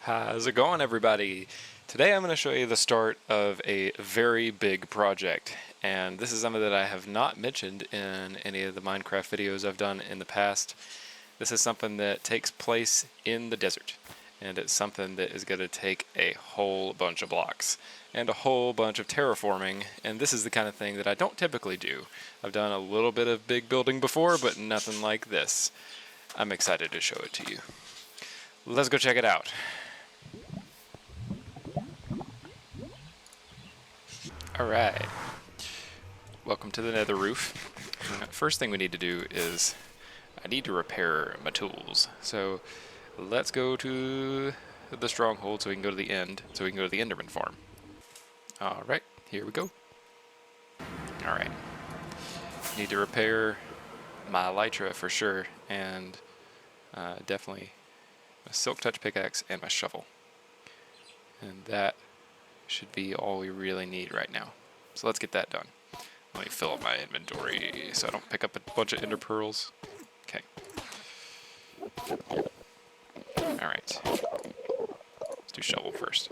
How's it going, everybody? Today I'm going to show you the start of a very big project, and this is something that I have not mentioned in any of the Minecraft videos I've done in the past. This is something that takes place in the desert, and it's something that is going to take a whole bunch of blocks and a whole bunch of terraforming, and this is the kind of thing that I don't typically do. I've done a little bit of big building before, but nothing like this. I'm excited to show it to you. Let's go check it out. Alright, welcome to the nether roof. First thing we need to do is, I need to repair my tools. So let's go to the stronghold so we can go to the end, so we can go to the Enderman farm. Alright, here we go. Alright, need to repair my elytra for sure, and definitely my silk touch pickaxe and my shovel. And that should be all we really need right now. So let's get that done. Let me fill up my inventory so I don't pick up a bunch of ender pearls. Okay. Alright. Let's do shovel first.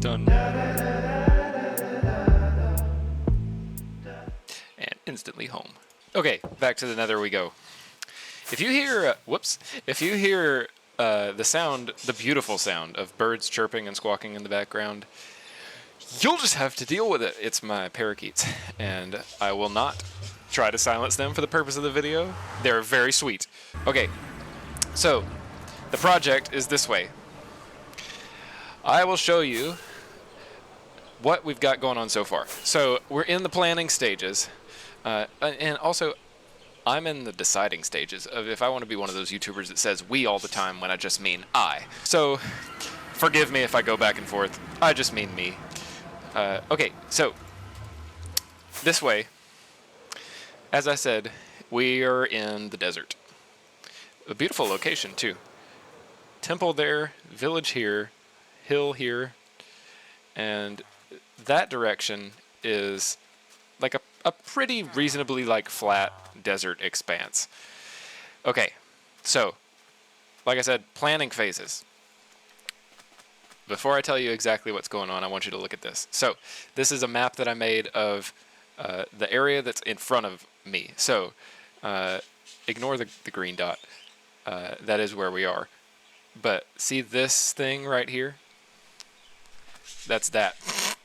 Done. And instantly home. Okay, back to the nether we go. If you hear, the sound, the beautiful sound of birds chirping and squawking in the background, you'll just have to deal with it. It's my parakeets, and I will not try to silence them for the purpose of the video. They're very sweet. Okay, so the project is this way. I will show you what we've got going on so far. So we're in the planning stages, and also I'm in the deciding stages of if I want to be one of those YouTubers that says we all the time when I just mean I. So forgive me if I go back and forth. I just mean me. Okay, so this way, as I said, we are in the desert. A beautiful location too. Temple there, village here, hill here, and that direction is like a pretty reasonably like flat desert expanse. Okay, so like I said, planning phases. Before I tell you exactly what's going on, I want you to look at this. So this is a map that I made of the area that's in front of me. So ignore the green dot. That is where we are. But see this thing right here? That's that.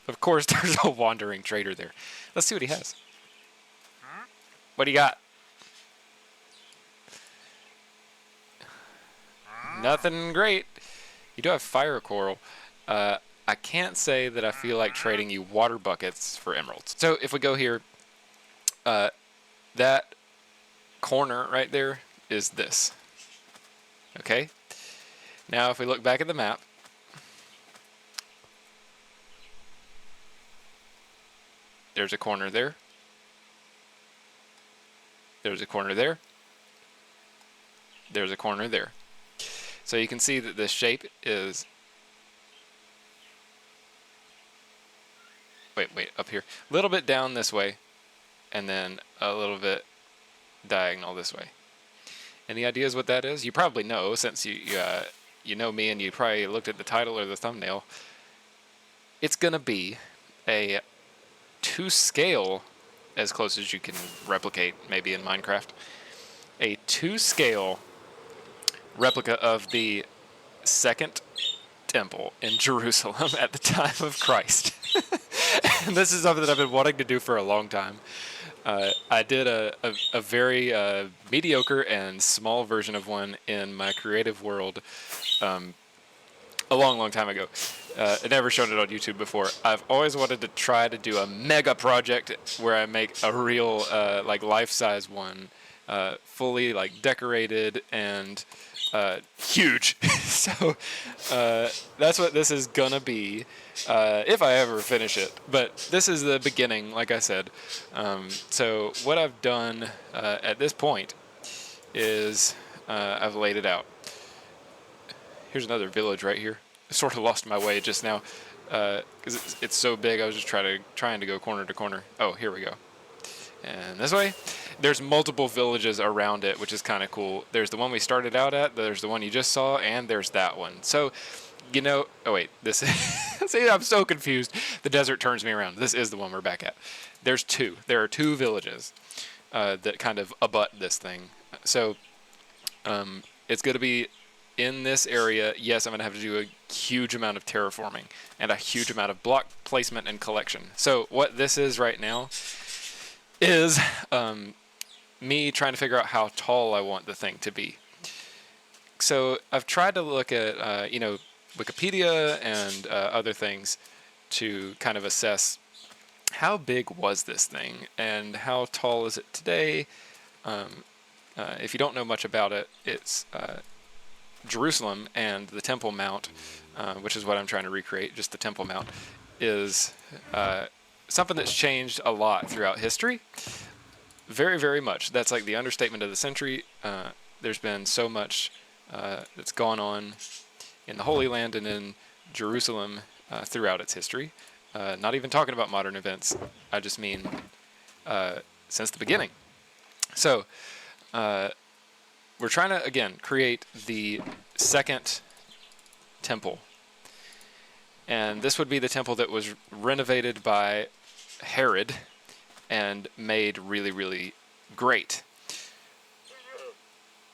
Of course, there's a wandering trader there. Let's see what he has. What do you got? Nothing great. You do have fire coral. I can't say that I feel like trading you water buckets for emeralds. So if we go here, that corner right there is this. Okay? Now if we look back at the map, there's a corner there. There's a corner there. There's a corner there. So you can see that the shape is... Wait, up here. A little bit down this way, and then a little bit diagonal this way. Any ideas what that is? You probably know, since you know me and you probably looked at the title or the thumbnail. It's going to be a 2-scale, as close as you can replicate maybe in Minecraft, a 2-scale replica of the second temple in Jerusalem at the time of Christ. And this is something that I've been wanting to do for a long time. I did a very mediocre and small version of one in my creative world a long time ago. I've never shown it on YouTube before. I've always wanted to try to do a mega project where I make a real like life-size one, fully like decorated and huge. So that's what this is gonna be, if I ever finish it. But this is the beginning, like I said. So what I've done at this point is I've laid it out. Here's another village right here. I sort of lost my way just now because it's so big. I was just trying to go corner to corner. Oh, here we go. And this way. There's multiple villages around it, which is kind of cool. There's the one we started out at, there's the one you just saw, and there's that one. So, oh wait, this is, see, I'm so confused. The desert turns me around. This is the one we're back at. There are two villages that kind of abut this thing. So, it's going to be in this area. Yes, I'm going to have to do a huge amount of terraforming and a huge amount of block placement and collection. So, what this is right now is me trying to figure out how tall I want the thing to be. So I've tried to look at, Wikipedia and other things to kind of assess how big was this thing and how tall is it today. If you don't know much about it, it's Jerusalem and the Temple Mount, which is what I'm trying to recreate, just the Temple Mount, is something that's changed a lot throughout history. Very, very much. That's like the understatement of the century. There's been so much that's gone on in the Holy Land and in Jerusalem throughout its history. Not even talking about modern events. I just mean since the beginning. So we're trying to, again, create the second temple. And this would be the temple that was renovated by Herod and made really, really great.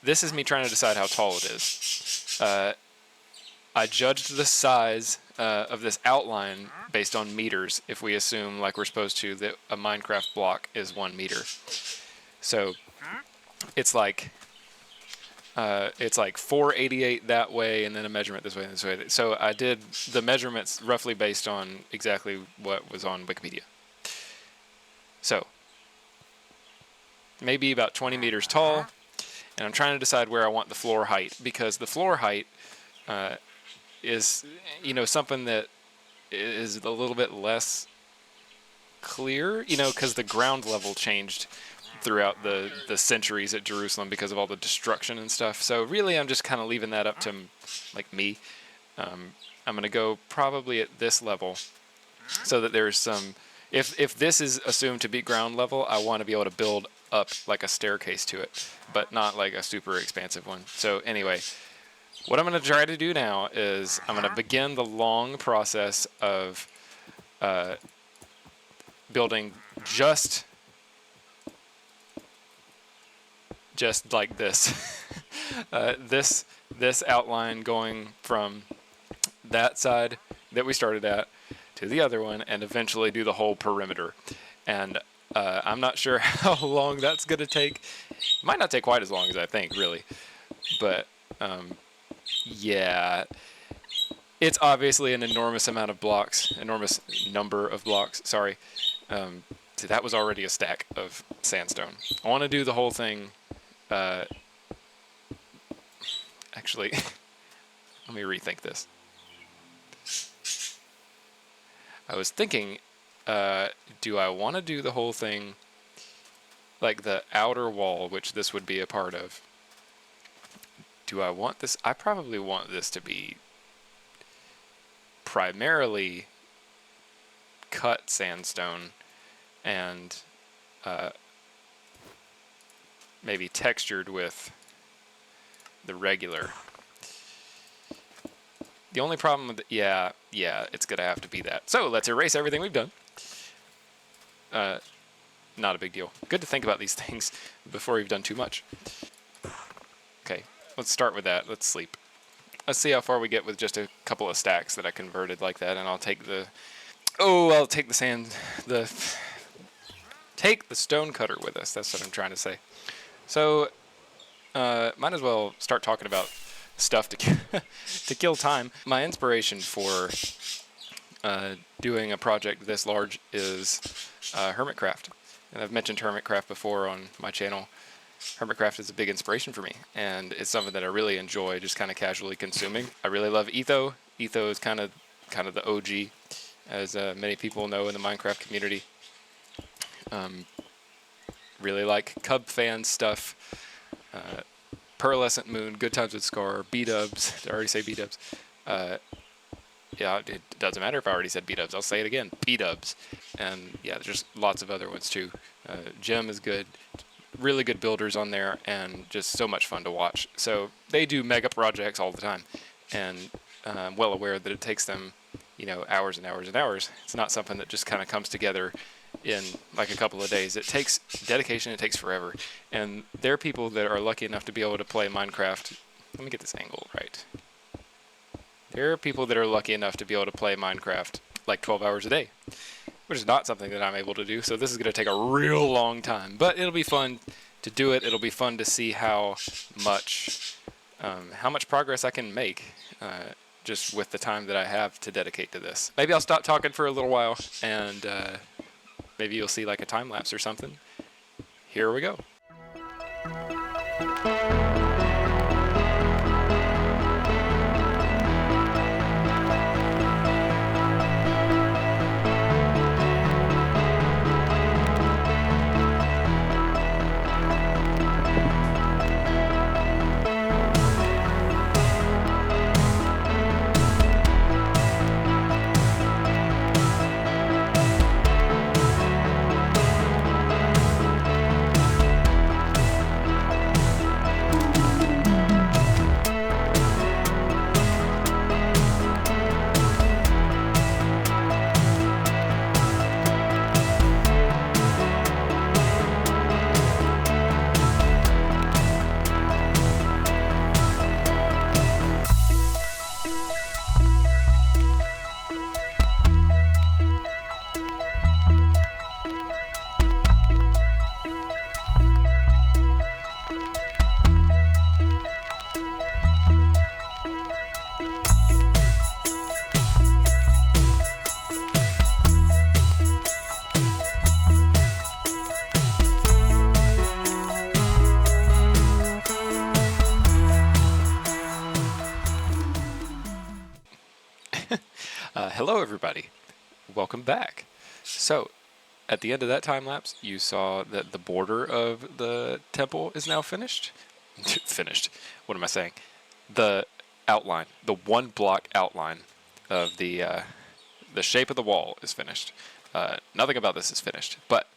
This is me trying to decide how tall it is. I judged the size of this outline based on meters, if we assume, like we're supposed to, that a Minecraft block is 1 meter. So it's like 488 that way, and then a measurement this way and this way. So I did the measurements roughly based on exactly what was on Wikipedia. So maybe about 20 meters tall, and I'm trying to decide where I want the floor height, because the floor height is, something that is a little bit less clear, because the ground level changed throughout the centuries at Jerusalem because of all the destruction and stuff. So really, I'm just kind of leaving that up to me. I'm going to go probably at this level so that there's some. If this is assumed to be ground level, I want to be able to build up like a staircase to it, but not like a super expansive one. So anyway, what I'm going to try to do now is I'm going to begin the long process of building just like this. This outline going from that side that we started at to the other one, and eventually do the whole perimeter. And I'm not sure how long that's going to take. It might not take quite as long as I think, really. But yeah, it's obviously an enormous amount of blocks, enormous number of blocks. Sorry. See, that was already a stack of sandstone. I want to do the whole thing. Actually, let me rethink this. I was thinking, do I want to do the whole thing like the outer wall, which this would be a part of? Do I want this? I probably want this to be primarily cut sandstone and maybe textured with the regular. The only problem with yeah, it's gonna have to be that. So let's erase everything we've done. Not a big deal. Good to think about these things before you've done too much. Okay, let's start with that. Let's sleep. Let's see how far we get with just a couple of stacks that I converted like that, and I'll take the take the stone cutter with us. That's what I'm trying to say. So, might as well start talking about stuff to kill time. My inspiration for doing a project this large is Hermitcraft, and I've mentioned Hermitcraft before on my channel. Hermitcraft is a big inspiration for me, and it's something that I really enjoy just kind of casually consuming. I really love Etho. Etho is kind of the OG, as many people know in the Minecraft community. Really like Cub fan stuff. Pearlescent Moon, Good Times with Scar, B-dubs. Did I already say B-dubs? Yeah, it doesn't matter if I already said B-dubs. I'll say it again. B-dubs. And yeah, there's lots of other ones too. Gem is good. Really good builders on there, and just so much fun to watch. So they do mega projects all the time, and I'm well aware that it takes them, hours and hours and hours. It's not something that just kind of comes together in like a couple of days. It takes dedication. It takes forever. And there are people that are lucky enough to be able to play Minecraft. Let me get this angle right. There are people that are lucky enough to be able to play Minecraft like 12 hours a day, which is not something that I'm able to do. So this is going to take a real long time, but it'll be fun to do it. It'll be fun to see how much progress I can make just with the time that I have to dedicate to this. Maybe I'll stop talking for a little while, and maybe you'll see like a time lapse or something. Here we go. Hello everybody, welcome back. So at the end of that time lapse, you saw that the border of the temple is now finished. What am I saying? The outline, the one block outline of the shape of the wall is finished. Nothing about this is finished, but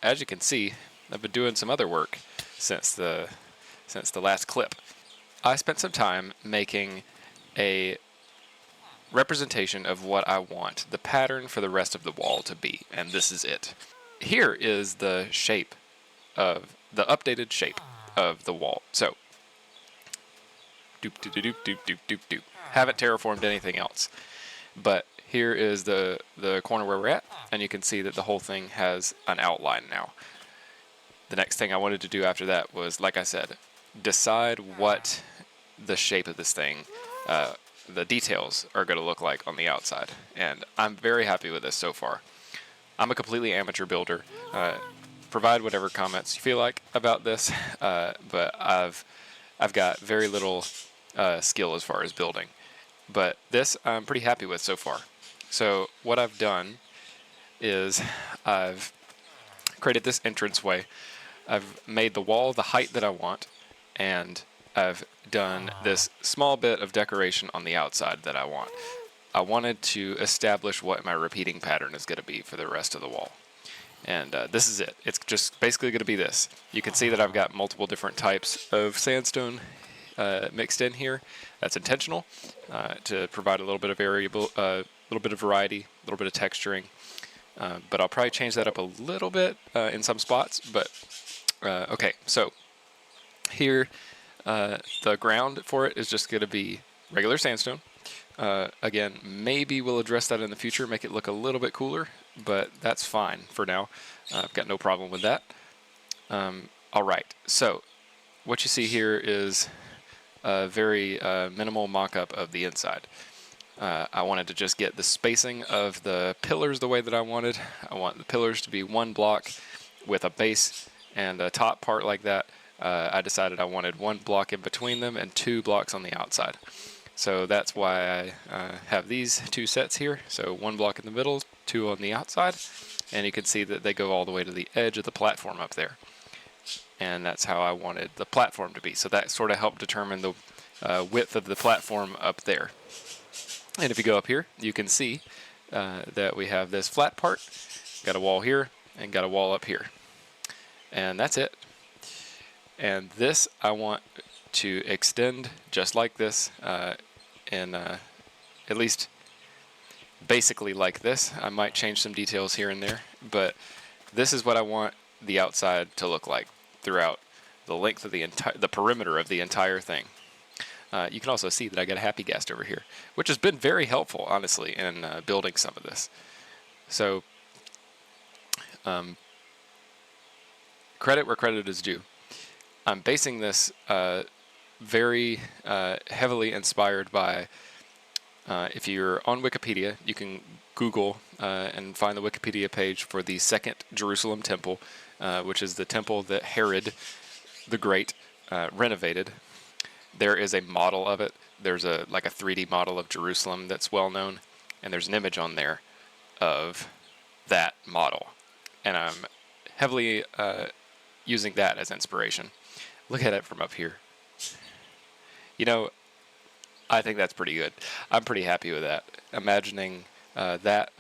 as you can see, I've been doing some other work since the last clip. I spent some time making a representation of what I want the pattern for the rest of the wall to be, and this is it. Here is the shape of the updated shape of the wall. So, doop doop doop doop doop doop doop. Haven't terraformed anything else, but here is the corner where we're at, and you can see that the whole thing has an outline now. The next thing I wanted to do after that was, like I said, decide what the shape of this thing, the details are going to look like on the outside, and I'm very happy with this so far. I'm a completely amateur builder. Provide whatever comments you feel like about this, but I've got very little skill as far as building. But this I'm pretty happy with so far. So what I've done is I've created this entranceway. I've made the wall the height that I want, and I've done this small bit of decoration on the outside that I want. I wanted to establish what my repeating pattern is going to be for the rest of the wall. And this is it. It's just basically going to be this. You can see that I've got multiple different types of sandstone mixed in here. That's intentional to provide a little bit of variety, a little bit of texturing. But I'll probably change that up a little bit in some spots. But okay, so here the ground for it is just going to be regular sandstone. Again, maybe we'll address that in the future, make it look a little bit cooler, but that's fine for now. I've got no problem with that. All right, so what you see here is a very minimal mock-up of the inside. I wanted to just get the spacing of the pillars the way that I wanted. I want the pillars to be one block with a base and a top part like that. I decided I wanted 1 block in between them and 2 blocks on the outside. So that's why I have these 2 sets here. So 1 block in the middle, 2 on the outside, and you can see that they go all the way to the edge of the platform up there. And that's how I wanted the platform to be. So that sort of helped determine the width of the platform up there. And if you go up here, you can see that we have this flat part, got a wall here, and got a wall up here. And that's it. And this I want to extend just like this, in at least basically like this. I might change some details here and there, but this is what I want the outside to look like throughout the length of the perimeter of the entire thing. You can also see that I got a happy guest over here, which has been very helpful, honestly, in building some of this. So, credit where credit is due. I'm basing this very heavily inspired by, if you're on Wikipedia, you can Google and find the Wikipedia page for the Second Jerusalem Temple, which is the temple that Herod the Great renovated. There is a model of it. There's like a 3D model of Jerusalem that's well known, and there's an image on there of that model. And I'm heavily using that as inspiration. Look at it from up here. You know, I think that's pretty good. I'm pretty happy with that. Imagining that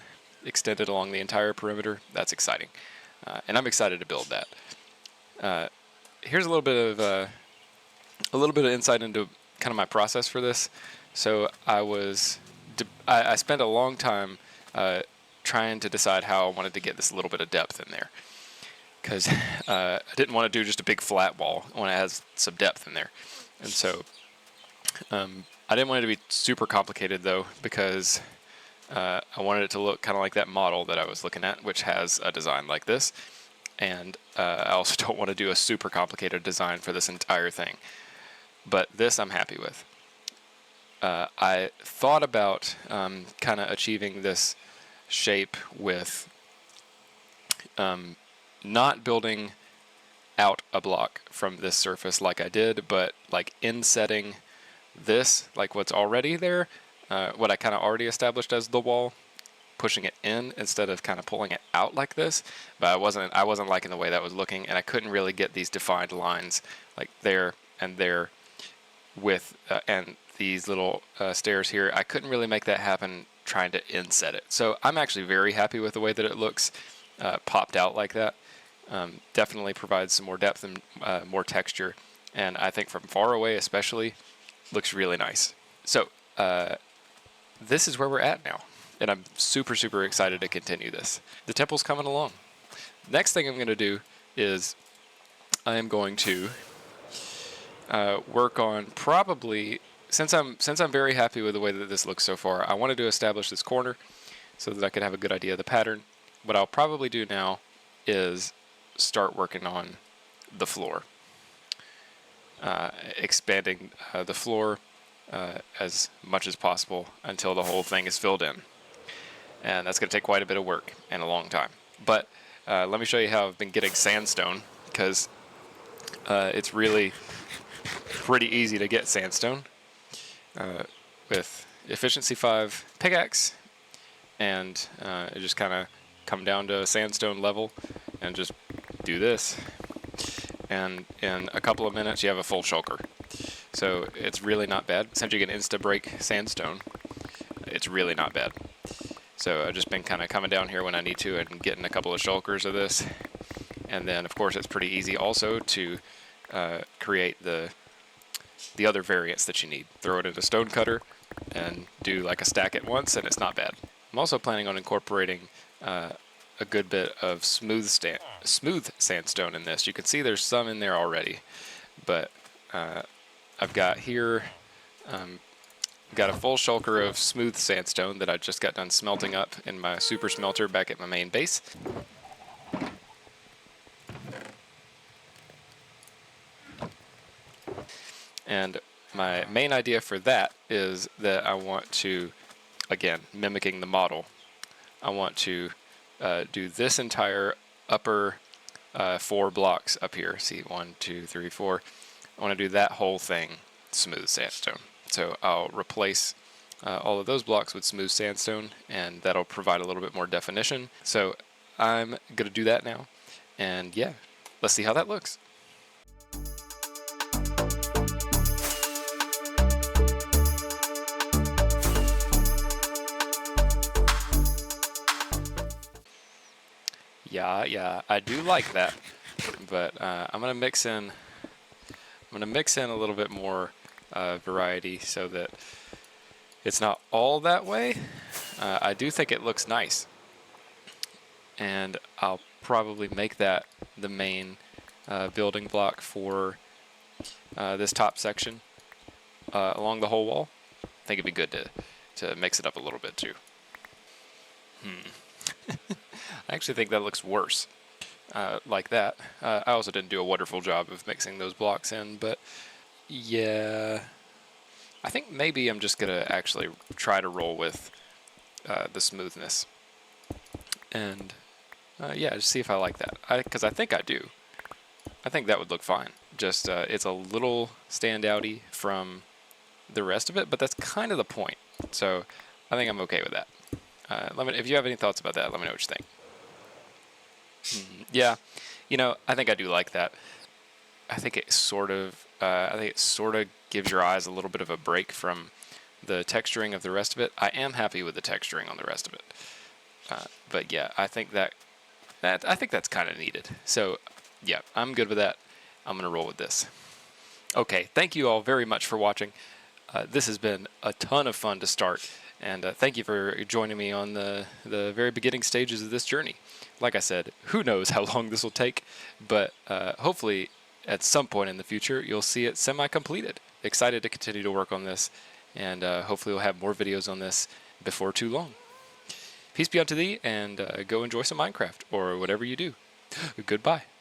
extended along the entire perimeter, that's exciting. And I'm excited to build that. Here's a little bit of insight into kind of my process for this. So I spent a long time trying to decide how I wanted to get this little bit of depth in there, because I didn't want to do just a big flat wall. I want to have some depth in there. And so I didn't want it to be super complicated, though, because I wanted it to look kind of like that model that I was looking at, which has a design like this. And I also don't want to do a super complicated design for this entire thing. But this I'm happy with. I thought about kind of achieving this shape with not building out a block from this surface like I did, but like insetting this, like what's already there, what I kind of already established as the wall, pushing it in instead of kind of pulling it out like this. But I wasn't liking the way that was looking, and I couldn't really get these defined lines like there and there with and these little stairs here. I couldn't really make that happen trying to inset it. So I'm actually very happy with the way that it looks popped out like that. Definitely provides some more depth and more texture, and I think from far away especially looks really nice. So this is where we're at now, and I'm super, super excited to continue this. The temple's coming along. Next thing I'm going to do is I am going to work on, probably, since I'm very happy with the way that this looks so far, I wanted to establish this corner so that I could have a good idea of the pattern. What I'll probably do now is start working on the floor, expanding the floor as much as possible until the whole thing is filled in. And that's going to take quite a bit of work and a long time. But let me show you how I've been getting sandstone, because it's really pretty easy to get sandstone with efficiency 5 pickaxe, and it just kind of come down to a sandstone level and just do this, and in a couple of minutes you have a full shulker. So it's really not bad. Since you can insta break sandstone, it's really not bad. So I've just been kind of coming down here when I need to and getting a couple of shulkers of this. And then of course it's pretty easy also to create the other variants that you need. Throw it into stone cutter and do like a stack at once, and it's not bad. I'm also planning on incorporating a good bit of smooth sandstone in this. You can see there's some in there already, but I've got here got a full shulker of smooth sandstone that I just got done smelting up in my super smelter back at my main base. And my main idea for that is that I want to, again, mimicking the model, I want to do this entire upper 4 blocks up here. See, 1, 2, 3, 4. I want to do that whole thing smooth sandstone. So I'll replace all of those blocks with smooth sandstone, and that'll provide a little bit more definition. So I'm going to do that now, and yeah, let's see how that looks. Yeah, I do like that, but I'm gonna mix in a little bit more variety so that it's not all that way. I do think it looks nice, and I'll probably make that the main building block for this top section along the whole wall. I think it'd be good to mix it up a little bit too. I actually think that looks worse like that. I also didn't do a wonderful job of mixing those blocks in, but yeah, I think maybe I'm just gonna actually try to roll with the smoothness, and yeah, just see if I like that. Because I think I do. I think that would look fine. Just it's a little standouty from the rest of it, but that's kind of the point. So I think I'm okay with that. If you have any thoughts about that, let me know what you think. Yeah, I think I do like that. I think it sort of gives your eyes a little bit of a break from the texturing of the rest of it. I am happy with the texturing on the rest of it, but yeah, I think that's kind of needed. So yeah, I'm good with that. I'm gonna roll with this. Okay, thank you all very much for watching. This has been a ton of fun to start, and thank you for joining me on the very beginning stages of this journey. Like I said, who knows how long this will take, but hopefully at some point in the future you'll see it semi-completed. Excited to continue to work on this, and hopefully we'll have more videos on this before too long. Peace be unto thee, and go enjoy some Minecraft, or whatever you do. Goodbye.